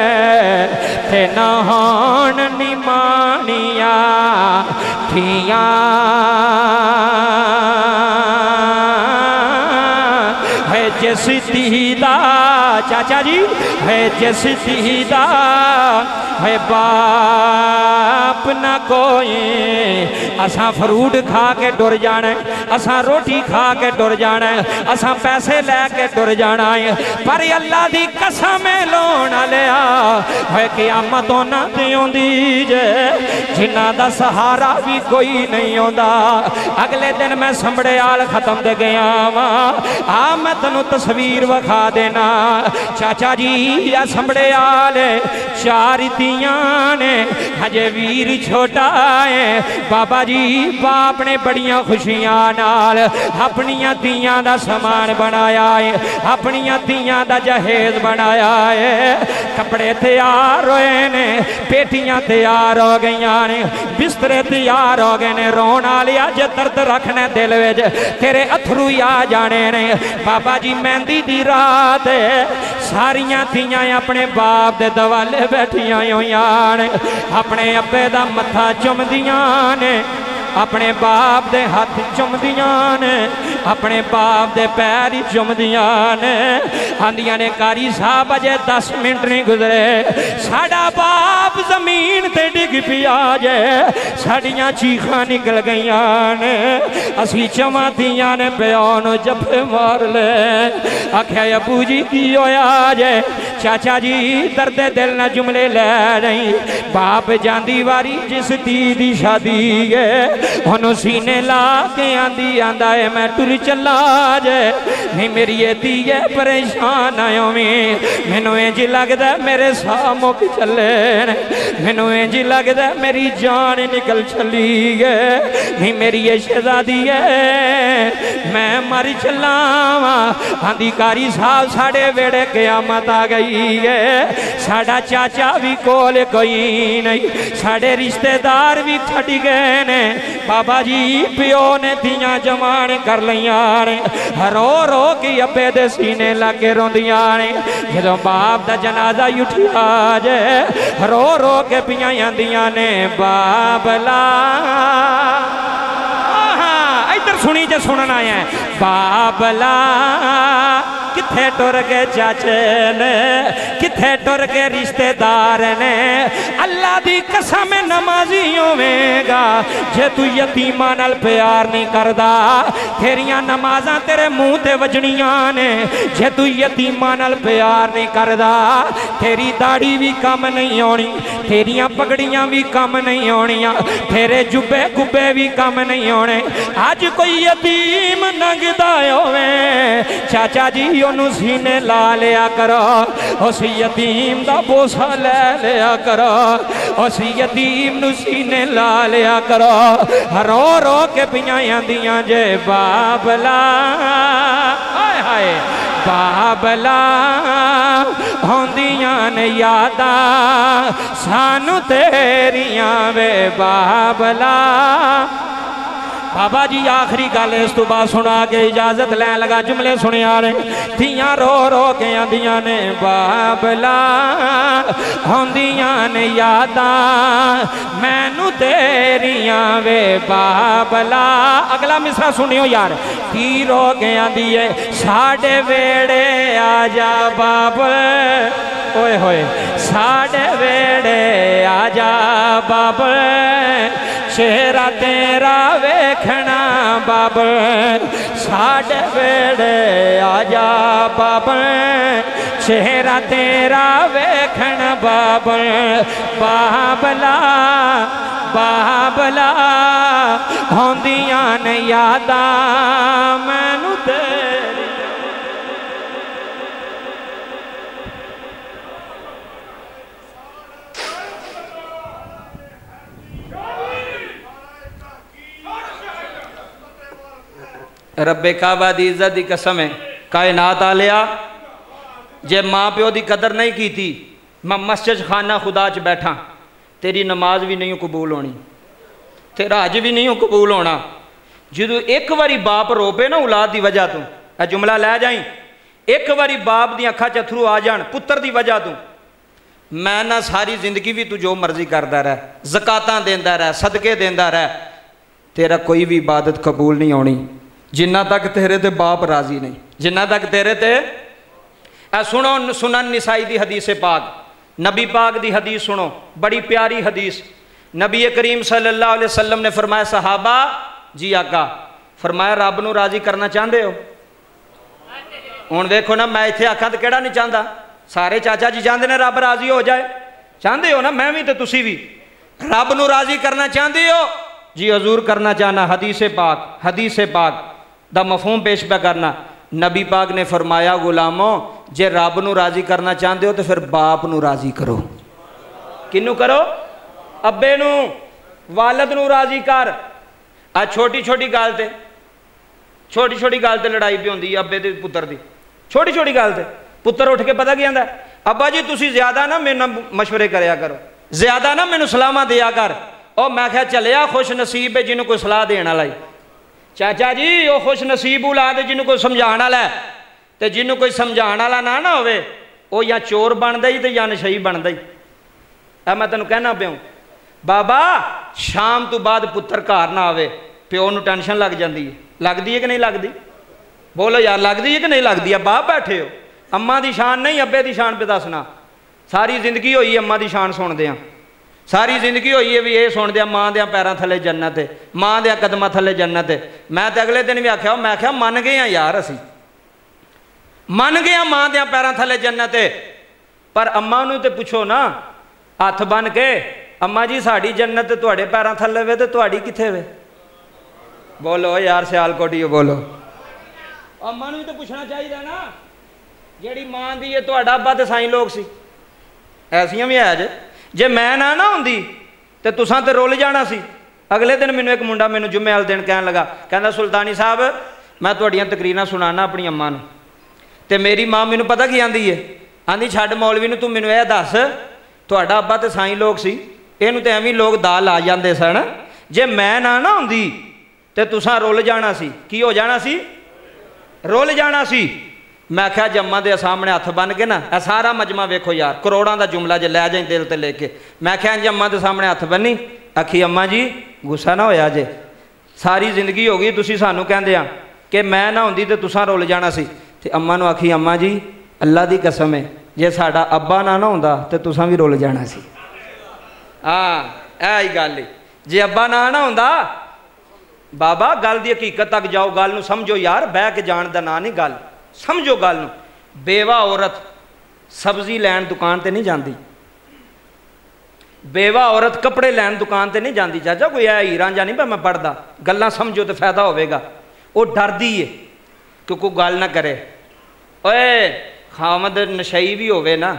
ते न होन निमानिया थिया है जिस दीदा चाचा जी है जिस दीदा है बाप न कोई असा फ्रूट खा के डुर जाना है असा रोटी खा के डुर जाना है असा पैसे लैके डुर जाना है पर अल्लाह दी कसम लोन लिया है क़यामत उन्हां ते आउंदी जे जिन्हां दा सहारा भी कोई नहीं आउंदा अगले दिन मैं संभड़ियाल खत्म दे गया वा आ मैं तैनूं तस्वीर विखा देना चाचा जी आ संभड़ियाल चार ने हजे वीर छोटा है बाबा जी बाप ने बड़ियां खुशियां नाल अपनियां धीयां दा समान बनाया है अपनियां धीयां दा जहेज बनाया है कपड़े तैयार होए ने पेटियां तैयार हो गई ने बिस्तरे तैयार हो गए ने रोन वालिया जे दर्द रखने दिल विच तेरे अथरू आ जाने ने बाबा जी मेहंदी दी रात सारियां धीयां अपने बाप दे दवाले बैठियां अपने अब्बे दा मत्था चुमदियां ने अपने बाप दे हाथ चुमदियां ने अपने बाप दे पैर ही चुमदियां ने आंदियां ने कारी साहब अजे 10 मिनट नहीं गुजरे साडा बाप जमीन ते डिग पिया जे साडियां चीखां निकल गईयां ने असी चमादियां ने प्यो नूं जफे मार ले आख्या अबू जी की होया जे चाचा जी दर्द दिल न जुमले ले नहीं बाप जांदी वारी जिस धी दी शादी है उन्हों सीने ला के आंदी आंदा है मैं टुर चला जे नहीं मेरी ये धी है परेशान आयो मैनू इंज लगदा मेरे साह मुक चले मैनू इंज लगदा मेरी जान निकल चली है नहीं मेरी ये शहजादी है मैं मर चला वा आंदी कारी साहब साढ़े वेड़े क़यामत आ गई है साडा चाचा भी कोल कोई नहीं साढ़े रिश्तेदार भी खट गए ने बाबा जी प्यो ने दियां जमान कर लिया ने रो रो के अब्बे दे सीने लागे रोंदियां ने जदों बाप दा जनाजा उठिया जे रो रो के पियां आंदियां ने बाबला इधर सुनी जे सुनना है बाबला किथे टुर के चाचे ने किथे टुर के रिश्तेदार ने अल्लाह दी कसम नमाजी होवेगा जे तू यतीमां नाल प्यार नहीं करदा तेरियां नमाज़ां तेरे मुंह ते वजनियां ने जे तू यतीमां नाल प्यार नहीं करदा तेरी दाढ़ी भी कम नहीं होनी तेरियां पगड़ियां भी कम नहीं होनियां तेरे जुब्बे गुब्बे भी कम नहीं होने अज कोई यतीम नंगदा होवे चाचा जी ओनू सीने ला लिया करो उस यतीम दा बोसा ले लिया करो उस यतीम नू सीने ला लिया करो रो रो के पियां आंदियां जे बाबला हाय हाय बाबला होंदियां ने यादां सानू तेरियां वे बाबला बाबा जी आखिरी गल इस तो बाद सुना के इजाजत लैन लगा जुमले सुनिया ने थियां रो रो के आंदियां ने बाबला होंदियां ने यादां मैनू तेरियां वे बाबला अगला मिसरा सुनियो यार की रो के आंदी है साडे वेड़े आजा बाबल ओए होए साडे वेड़े आजा बाबल चेहरा तेरा वेखना बाबल साडे वेड़े आजा बाबल चेहरा तेरा वेखना बाबल बाबला बाबला होंदियां ने यादां मैनू तेरी रब्बे काबा दी इज्जत दी कसम है कायनात आलिया जे माँ प्यो दी कदर नहीं की थी मैं मस्जिद खाना खुदा च बैठा तेरी नमाज भी नहीं कबूल होनी, तेरा हज भी नहीं कबूल होना। जो एक बारी बाप रोपे ना औलाद की वजह तो, यह जुमला लै जाई, एक बारी बाप दी अखां च अथरू आ जान पुत्र की वजह तो, मैं ना सारी जिंदगी भी तू जो मर्जी करता रह, ज़कातां देंदा रह, सदके देंदा रह, तेरा कोई भी इबादत कबूल नहीं होनी जिन्ना तक तेरे ते बाप राजी नहीं, जिन्ना तक तेरे ते। सुनो सुनन निसाई दी हदीस पाक, नबी पाक दी हदीस सुनो, बड़ी प्यारी हदीस। नबी करीम सल्लल्लाहु अलैहि वसल्लम ने फरमाया, सहाबा जी आका, फरमाया रब नूं राजी करना चाहते हो? हुण देखो ना, मैं इत्थे आखां तो किहड़ा नहीं चाहता, सारे चाचा जी चाहते ने रब राजी हो जाए, चाहते हो ना, मैं भी तो तुसी भी। रब नूं राजी करना चाहते हो? जी हजूर करना चाहना। हदीस पाक दा मफहूम पेश पे करना। नबी पाक ने फरमाया, गुलामों जे रब नूं राजी करना चाहते हो तो फिर बाप नूं राजी करो। किनू करो? अब्बे नूं, वालद नूं राजी कर। आ छोटी छोटी गल ते लड़ाई भी होंदी अब्बे ते पुत्र दी, छोटी छोटी गल ते पुत्र उठ के पता की आंदा, अब्बा जी तुसी ज्यादा ना मेरे नाल मशवरे करया करो, ज्यादा ना मैनू सलाहां दिया कर। और मैं क्या चलिया खुश नसीब है जिन्हों कोई सलाह देने वाला ही। चाचा जी वो खुश नसीब औलाद है जिन्हों कोई समझाने वाला है, तो जिन्हों कोई समझाने वाला ना होवे वो या चोर बनता ही तो या नशई बनता ही। अब मैं तेनों कहना प्याऊँ, बाबा शाम तो बाद पुत्र घर ना आवे, प्यो नूं टेंशन लग जाती है, लगती है कि नहीं लगती? बोलो यार, लगती है कि नहीं लगती? अब बाप बैठे हो, अम्मा की शान नहीं अब्बे की शान पे दसना। सारी जिंदगी होई अम्मा की शान सुनदे आं, सारी जिंदगी होई है भी ये सुनदे आं मां दे पैरों थले जन्नत है, मां दे कदमां थले जन्नत है। मैं तो अगले दिन भी आख्या, मैं आख्या मन गए हैं यार, असी मन गए हैं मां दे पैरों थले जन्नत है। पर अम्मा नूं ते पुछो ना हथ बन के, अम्मा जी साड़ी जन्नत तुहाडे पैरों थले वे ते तुहाडी कित्थे वे? बोलो यार सियालकोटियो बोलो। अम्मा नूं तो पुछना चाहिए ना, जिहड़ी मां दी है तुहाडा अब्बा ते साईं लोग सी, ऐसियां भी है जे मैं ना होंदी ते तुसां ते रुल जाना सी। अगले दिन मैनू एक मुंडा मैनू जुम्मे वाले दिन कहन लगा, कहंदा सुल्तानी साहब मैं तुहाड़ियां तकरीरां सुनाना अपनी अम्मा नूं, ते मेरी मां मैनू पता की आंदी है, आंदी छड्ड मौलवी नूं, तू मैनू यह दस तुहाडा अब्बा ते साईं लोग सी, इहनूं ते एवें लोग दा ला जांदे सन, जे मैं ना होंदी ते तुसां रुल जाना सी। की हो जाना सी? रुल जाना सी। मैं क्या जम्मा दे सामने हथ बन के ना, यह सारा मजमा वेखो यार, करोड़ों का जुमला जे लै जाए दिल ते लेके, मैं क्या जम्मा दे सामने हथ बनी, आखी अम्मा जी गुस्सा ना होया जे, सारी जिंदगी हो गई तुसी सानू कहंदे आ कि मैं ना होंदी ते तुसां रुल जाना सी। ते अम्मा नूं आखी, अम्मा जी अल्लाह दी कसम है जे साडा अब्बा ना होंदा ते तुसां भी रुल जाना सी। हाँ ऐ गल है, जे अब्बा ना होंदा, बाबा गल दी हकीकत तक जाओ, गल नूं समझो यार, बह के जाण दा ना नहीं, गल समझो गल नूं। बेवा औरत सब्जी लैन दुकान ते नहीं जाती, बेवा औरत कपड़े लैन दुकान ते नहीं जाती। चाचा कोई है हीरा जा नहीं मैं पढ़दा, गल्लां समझो तो फायदा होवेगा। वो डरदी है कि कोई गल ना करे। ओए खामद नशई भी होवे ना,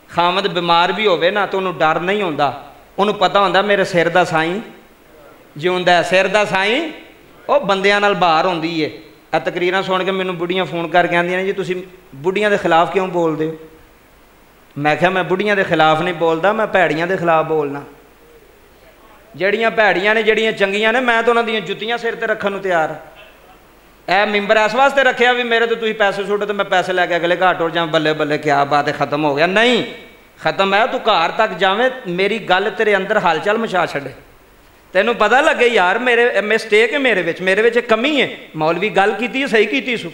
खामद बीमार भी होवे ना, तो उन्होंने डर नहीं होंदा, उन्होंने पता होंदा मेरे सिर दा साईं जिउंदा है, सिर दा साईं वो बंदियां नाल बाहर होंदी है। आ तकरीरां सुन के मैनूं बुढ़ियां फोन करके आंदियां ने, जी तुसीं बुढ़ियां दे खिलाफ क्यों बोलदे हो? मैं क्या मैं बुढ़ियां दे खिलाफ नहीं बोलदा, मैं भैड़ियां दे खिलाफ बोलना। जड़ियां भैड़ियां ने जड़ियां चंगियां ने, मैं तो उन्हां दियां जुत्तियां सिर ते रखण नूं तैयार। ए मिंबर इस वास्ते रखिया भी मेरे तो तुसीं पैसे सुट्टो तो मैं पैसे लैके अगले घर टुर जावां, बल्ले बल्ले क्या बात है खत्म हो गया। नहीं खत्म है, तू घर तक जावें, मेरी गल तेरे अंदर हलचल मचा छड़े, तेनों पता लगे यार मेरे मिसटेक है, मेरे विच कमी है, मौलवी गल की सही की सू,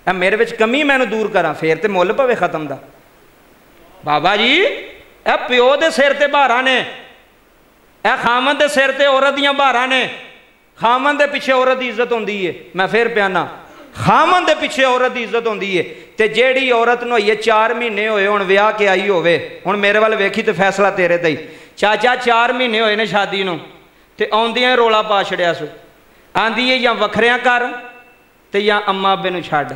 मेरे विच कमी मैनू दूर करा, फिर तो मुल पवे खत्म दा। बाबा जी ए प्यो दे सिर ते भारा ने, ए खामन दे सिर ते औरत दियां भारा ने, खामन दे पिछे औरत की इज्जत होंदी है। मैं फिर प्याना, खामन दे पिछे औरत की इज्जत होंदी है। ते जेड़ी औरत नूं होई 4 महीने होए हुण विआह के आई होवे, हुण मेरे वाल वेखी तो फैसला तेरे ते ही। चाचा 4 महीने होए ने शादी नूं, ते आउंदियां रोला पा छड़िया सू, आंदी है या वखरियां कर ते या अम्मा अब्बे नूं छड्ड।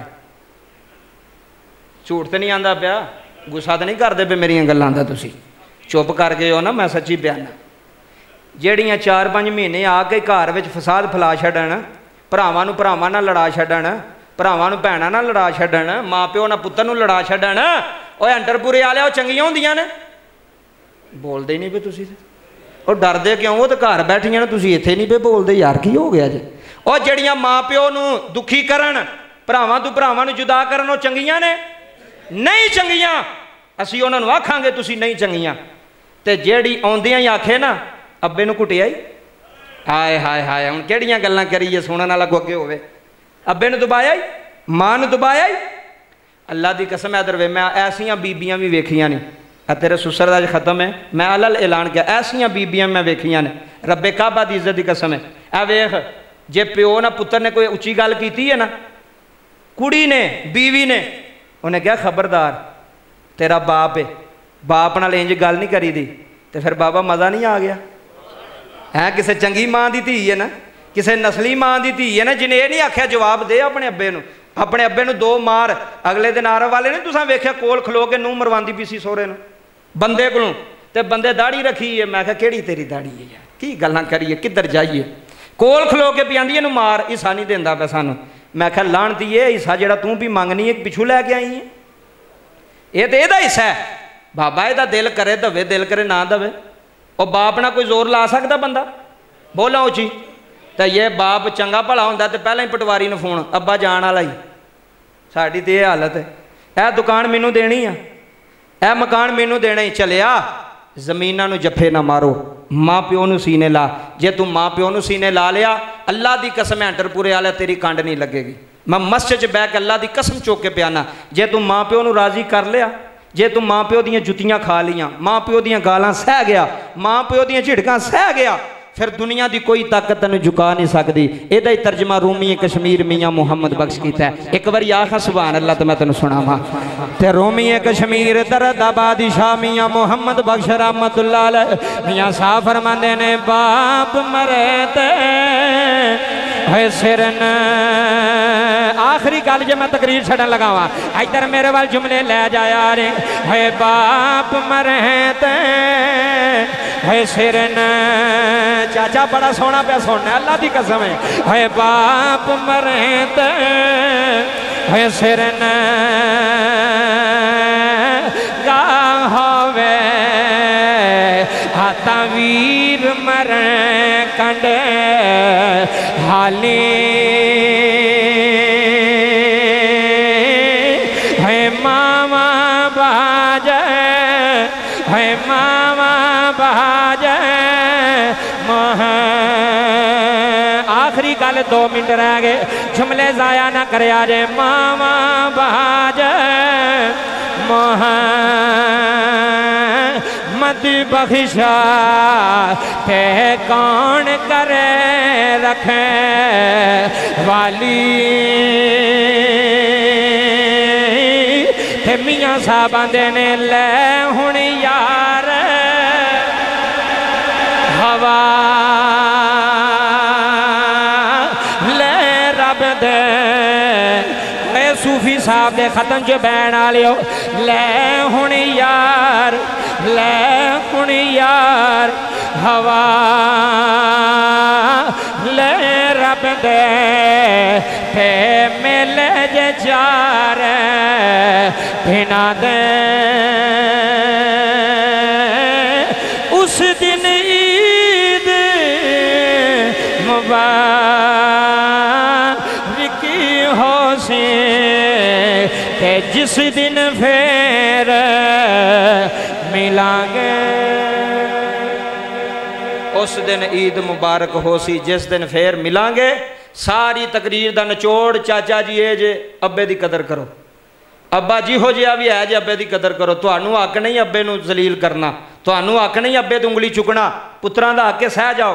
झूठ तो नहीं आंदा पिया, गुस्सा तो नहीं करदे पे मेरियां गल्लां दा, तुसीं चुप कर गए हो ना, मैं सच्ची बयाना। ਜਿਹੜੀਆਂ 4-5 ਮਹੀਨੇ ਆ ਕੇ ਘਰ ਵਿੱਚ ਫਸਾਦ ਫੈਲਾ ਛੱਡਣ, ਭਰਾਵਾਂ ਨੂੰ ਭਰਾਵਾਂ ਨਾਲ ਲੜਾ ਛੱਡਣ, ਭਰਾਵਾਂ ਨੂੰ ਭੈਣਾਂ ਨਾਲ ਲੜਾ ਛੱਡਣ, ਮਾਂ ਪਿਓ ਨਾਲ ਪੁੱਤਰ ਨੂੰ ਲੜਾ ਛੱਡਣ, ਓਏ ਅੰਡਰਪੁਰੇ ਵਾਲਿਆ ਉਹ ਚੰਗੀਆਂ ਹੁੰਦੀਆਂ ਨੇ? ਬੋਲਦੇ ਹੀ ਨਹੀਂ ਵੀ ਤੁਸੀਂ। ਉਹ ਡਰਦੇ ਕਿਉਂ? ਉਹ ਤਾਂ ਘਰ ਬੈਠੀਆਂ ਨੇ, ਤੁਸੀਂ ਇੱਥੇ ਨਹੀਂ ਪਏ ਬੋਲਦੇ ਯਾਰ, ਕੀ ਹੋ ਗਿਆ ਜੀ? ਉਹ ਜਿਹੜੀਆਂ ਮਾਂ ਪਿਓ ਨੂੰ ਦੁਖੀ ਕਰਨ, ਭਰਾਵਾਂ ਤੋਂ ਭਰਾਵਾਂ ਨੂੰ ਜੁਦਾ ਕਰਨ, ਉਹ ਚੰਗੀਆਂ ਨੇ? ਨਹੀਂ ਚੰਗੀਆਂ। ਅਸੀਂ ਉਹਨਾਂ ਨੂੰ ਆਖਾਂਗੇ ਤੁਸੀਂ ਨਹੀਂ ਚੰਗੀਆਂ। ਤੇ ਜਿਹੜੀ ਆਉਂਦਿਆਂ ਹੀ ਆਖੇ ਨਾ ਅੱਬੇ ਨੂੰ ਕੁੱਟਿਆ ਹੀ, ਹਾਏ ਹਾਏ ਹਾਏ, ਹੁਣ ਕਿਹੜੀਆਂ ਗੱਲਾਂ ਕਰੀਏ, ਸੁਣਨ ਵਾਲਾ ਕੋ ਅੱਗੇ ਹੋਵੇ। ਅੱਬੇ ਨੂੰ ਦਬਾਇਆ ਹੀ, ਮਾਂ ਨੂੰ ਦਬਾਇਆ ਹੀ। ਅੱਲਾ ਦੀ ਕਸਮ ਹੈ, ਦਰਵੇ ਮੈਂ ਐਸੀਆਂ ਬੀਬੀਆਂ ਵੀ ਵੇਖੀਆਂ ਨੇ, ਤੇਰੇ ਸੁਸਰ ਦਾ ਖਤਮ ਹੈ, ਮੈਂ ਅਲਲ ਐਲਾਨ ਕਿਹਾ, ਐਸੀਆਂ ਬੀਬੀਆਂ ਮੈਂ ਵੇਖੀਆਂ ਨੇ, ਰੱਬੇ ਕਾਬਾ ਦੀ ਇੱਜ਼ਤ ਦੀ ਕਸਮ ਹੈ। ਇਹ ਵੇਖ, ਜੇ ਪਿਓ ਨਾ ਪੁੱਤਰ ਨੇ ਕੋਈ ਉੱਚੀ ਗੱਲ ਕੀਤੀ ਹੈ ਨਾ, ਕੁੜੀ ਨੇ ਬੀਵੀ ਨੇ, ਉਹਨੇ ਕਿਹਾ ਖਬਰਦਾਰ ਤੇਰਾ ਬਾਪ ਹੈ, ਬਾਪ ਨਾਲ ਇੰਜ ਗੱਲ ਨਹੀਂ ਕਰੀਦੀ, ਤੇ ਫਿਰ ਬਾਬਾ ਮਜ਼ਾ ਨਹੀਂ ਆ ਗਿਆ ਹੈ? ਕਿਸੇ ਚੰਗੀ ਮਾਂ ਦੀ ਧੀ ਹੈ ਨਾ, ਕਿਸੇ ਨਸਲੀ ਮਾਂ ਦੀ ਧੀ ਹੈ ਨਾ, ਜਿਹਨੇ ਇਹ ਨਹੀਂ ਆਖਿਆ ਜਵਾਬ ਦੇ ਆਪਣੇ ਅੱਬੇ ਨੂੰ, ਆਪਣੇ ਅੱਬੇ ਨੂੰ ਦੋ ਮਾਰ। ਅਗਲੇ ਦਿਨ ਆਰ ਵਾਲੇ ਨੇ ਤੁਸੀਂ ਵੇਖਿਆ ਕੋਲ ਖਲੋ ਕੇ ਨੂੰਹ ਮਰਵਾਉਂਦੀ ਪਈ ਸੀ ਸਹੁਰੇ ਨੂੰ ਬੰਦੇ ਕੋਲੋਂ, ਤੇ ਬੰਦੇ ਦਾੜੀ ਰੱਖੀ ਹੈ। ਮੈਂ ਕਿਹਾ ਕਿਹੜੀ ਤੇਰੀ ਦਾੜੀ ਹੈ ਯਾਰ, ਕੀ ਗੱਲਾਂ ਕਰੀਏ, ਕਿੱਧਰ ਜਾਈਏ? ਕੋਲ ਖਲੋ ਕੇ ਪਿਆਂਦੀ ਇਹਨੂੰ ਮਾਰ, ਹਿੱਸਾ ਨਹੀਂ ਦਿੰਦਾ ਪਿਆ ਸਾਨੂੰ। ਮੈਂ ਕਿਹਾ ਲਾਹਣਤੀ ਇਹ ਹਿੱਸਾ ਜਿਹੜਾ ਤੂੰ ਵੀ ਮੰਗਣੀ ਹੈ ਪਿੱਛੋਂ ਲੈ ਕੇ ਆਈ ਹੈ, ਇਹ ਤਾਂ ਇਹਦਾ ਹਿੱਸਾ ਹੈ। ਬਾਬਾ ਇਹਦਾ ਦਿਲ ਕਰੇ ਦਵੇ, ਦਿਲ ਕਰੇ ਨਾ ਦਵੇ। ਉਹ ਬਾਪ ਨਾਲ ਕੋਈ ਜ਼ੋਰ ਲਾ ਸਕਦਾ ਬੰਦਾ? ਬੋਲਾਂ ਉੱਚੀ। ਤਾਂ ਇਹ ਬਾਪ ਚੰਗਾ ਭਲਾ ਹੁੰਦਾ ਤੇ ਪਹਿਲਾਂ ਹੀ ਪਟਵਾਰੀ ਨੂੰ ਫੋਨ, ਅੱਬਾ ਜਾਣ ਵਾਲਾ ਹੀ। ਸਾਡੀ ਤੇ ਇਹ ਹਾਲਤ ਹੈ। ਇਹ ਦੁਕਾਨ ਮੈਨੂੰ ਦੇਣੀ ਆ, ਇਹ ਮਕਾਨ ਮੈਨੂੰ ਦੇਣਾ ਹੀ, ਚਲਿਆ ਜ਼ਮੀਨਾਂ ਨੂੰ ਜੱਫੇ ਨਾ ਮਾਰੋ, ਮਾਂ ਪਿਓ ਨੂੰ ਸੀਨੇ ਲਾ। ਜੇ ਤੂੰ ਮਾਂ ਪਿਓ ਨੂੰ ਸੀਨੇ ਲਾ ਲਿਆ, ਅੱਲਾ ਦੀ ਕਸਮ ਹੈਂਟਰਪੁਰੇ ਵਾਲੇ ਤੇਰੀ ਕੰਡ ਨਹੀਂ ਲੱਗੇਗੀ। ਮੈਂ ਮਸਜਿਦ 'ਚ ਬਹਿ ਕੇ ਅੱਲਾ ਦੀ ਕਸਮ ਚੁੱਕ ਕੇ ਪਿਆਨਾ, ਜੇ ਤੂੰ ਮਾਂ ਪਿਓ ਨੂੰ ਰਾਜ਼ੀ ਕਰ ਲਿਆ, ਜੇ ਤੂੰ ਮਾਂ ਪਿਓ ਦੀਆਂ ਜੁੱਤੀਆਂ ਖਾ ਲੀਆਂ, ਮਾਂ ਪਿਓ ਦੀਆਂ ਗਾਲਾਂ ਸਹਿ ਗਿਆ, ਮਾਂ ਪਿਓ ਦੀਆਂ ਝਿੜਕਾਂ ਸਹਿ ਗਿਆ, ਫਿਰ ਦੁਨੀਆ ਦੀ ਕੋਈ ਤਾਕਤ ਤੈਨੂੰ ਝੁਕਾ ਨਹੀਂ ਸਕਦੀ। ਇਹਦਾ ਹੀ ਤਰਜਮਾ ਰੂਮੀ ਕਸ਼ਮੀਰ ਮੀਆਂ ਮੁਹੰਮਦ ਬਖਸ਼ ਕੀਤਾ ਹੈ। ਇੱਕ ਵਾਰੀ ਆਖਾ ਸੁਭਾਨ ਅੱਲਾ, ਤੇ ਮੈਂ ਤੈਨੂੰ ਸੁਣਾਵਾਂ। ਤੇ ਰੂਮੀ ਕਸ਼ਮੀਰ ਦਰਦਾਬਾਦੀ ਸ਼ਾਹ ਮੀਆਂ ਮੁਹੰਮਦ ਬਖਸ਼ ਰਹਿਮਤੁल्लाह अलैह ਮੀਆਂ ਸਾਹ ਫਰਮਾਉਂਦੇ ਨੇ, ਬਾਪ ਮਰੇ ਤੇ है सिरन। आखिरी गल जो मैं तकरीर छड़न लगा वा, इधर मेरे वाल जुमले लै जाया रे। है बाप मरे ते है सिरन। चाचा बड़ा सोहना पे सुनना, अल्लाह की कसम है बाप मरे ते है सिरन। गावे हाथा वीर मरे कंडे हाली है मामा बाजे, है मामा बाजे मोह। आखिरी गल 2 मिनट रह गए, जुमले जाया ना करे जे। मामा बाजे मोह मत बख्शा ते कौन करे रखे वाली। ते मियां साहब आंदे ने ले हुण यार हवा ले रब दे। सूफी साहब दे खत्म च बैन वालियो, ले हुण यार, ले हुण यार हवा ले रब दे। ते मेले जे चार बिना दे उस दिन ईद मुबारक हो से, ते जिस दिन फिर मिलांगे। उस दिन ईद मुबारक हो सी, जिस दिन फिर मिलांगे। सारी तकरीर का निचोड़ चाचा जी ये जे अब्बे की कदर करो। अब्बा जिहो जिहा भी है जे अब्बे की कदर करो। तुहानू हक नहीं अब्बे नू जलील करना, तुहानू हक नहीं अब्बे दी उंगली चुकना। पुत्रां दा हक सह जाओ,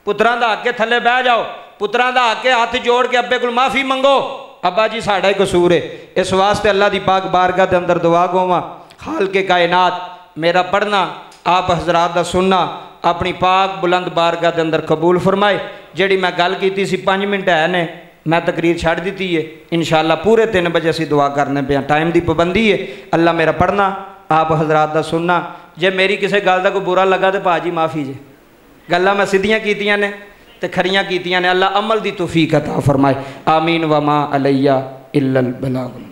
पुत्रां दा हक थल्ले बह जाओ, पुत्रां दा हक हाथ जोड़ के अब्बे को माफ़ी मंगो। अब्बा जी साड़ा ही कसूर है। इस वास्ते अल्लाह की पाक बारगाह के अंदर दुआ गोवा, खाल के कायनात मेरा पढ़ना आप हजरात का सुनना अपनी पाक बुलंद बारगाह के अंदर कबूल फरमाए। जिहड़ी मैं गल की सी 5 मिनट है ने, मैं तकरीर छड़ दी है। इंशाअल्लाह पूरे 3 बजे असीं दुआ करने पे, टाइम की पाबंदी है। अल्लाह मेरा पढ़ना आप हजरात का सुनना। जे मेरी किसी गल का कोई बुरा लगा तो भाजी माफ़ी जे, गल्लां मैं सीधियां कीतियां ने ते खरियां कीतियां ने। अल्लाह अमल दी तौफीक अता फरमाए। आमीन। वमा अलैया इल्लल बलाग।